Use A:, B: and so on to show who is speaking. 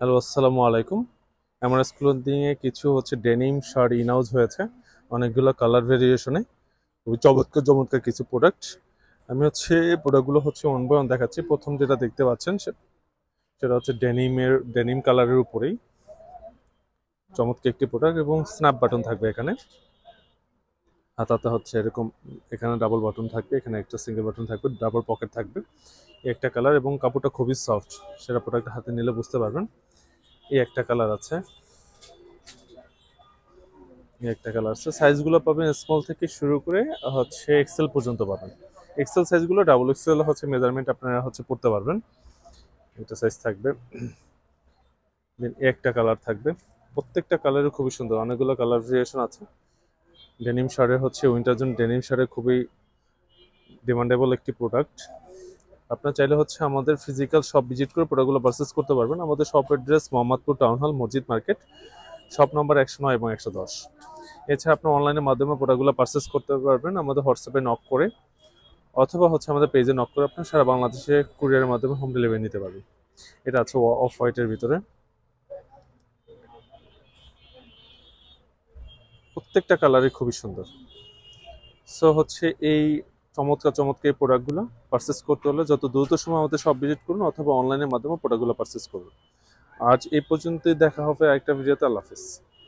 A: Hello, আসসালামু আলাইকুম। Mrs clothing এ কিছু ডেনিম শার্ট ইনাউজ হয়েছে অনেকগুলো কালার ভেরিয়েশনে। খুবই চমৎকার চমৎকার কিছু প্রোডাক্ট। আমি প্রোডাক্টগুলো ওয়ান বাই ওয়ান দেখাচ্ছি। প্রথম যেটা দেখতে পাচ্ছেন সেটা ডেনিম কালারের উপরেই চমৎকার একটি প্রোডাক্ট এবং স্ন্যাপ বাটন থাকবে এখানে। হাতাতে এরকম, এখানে ডাবল বাটন থাকবে, এখানে একটা সিঙ্গেল বাটন থাকবে, ডাবল পকেট থাকবে। এই একটা কালার এবং কাপড়টা খুবই সফট, সেটা প্রোডাক্ট হাতে নিলে বুঝতে পারবেন। এই একটা কালার আছে, একটা কালার আছে। সাইজগুলো পাবেন স্মল থেকে শুরু করে এক্সেল পর্যন্ত পাবেন। এক্সেল সাইজগুলো, ডাবল এক্সেল মেজারমেন্ট আপনারা পড়তে পারবেন। এটা সাইজ থাকবে। দেন একটা কালার থাকবে। প্রত্যেকটা কালারই খুবই সুন্দর, অনেকগুলো কালার ভেরিয়েশন আছে। ডেনিম শার্টের উইন্টার জোন ডেনিম শার্টের খুবই ডিমান্ডেবল একটি প্রোডাক্ট। আপনার চাইলে আমাদের ফিজিক্যাল শপ ভিজিট করে প্রোডাক্টগুলো পারচেস করতে পারবেন। আমাদের shop address Mohammadpur town hall, মসজিদ মার্কেট, শপ নম্বর 109 এবং 110। এছাড়া আপনি অনলাইনের মাধ্যমে প্রোডাক্টগুলো পারচেস করতে পারবেন আমাদের হোয়াটসঅ্যাপে নক করে, অথবা আমাদের পেজে নক করে আপনি সারা বাংলাদেশে কুরিয়ারের মাধ্যমে হোম ডেলিভারি নিতে পারবেন। এটা আছে অফ হোয়াইটের ভিতরে। প্রত্যেকটা কালারই খুবই সুন্দর। সো এই চমৎকার চমৎকার এই প্রোডাক্টগুলো পারচেস করতে হলে যত দ্রুত সময় আমাদের সব ভিজিট করুন, অথবা অনলাইনের মাধ্যমে প্রোডাক্টগুলো পারচেস করুন। আজ এই পর্যন্তই, দেখা হবে আরেকটা ভিডিওতে। আল্লাহ হাফেজ।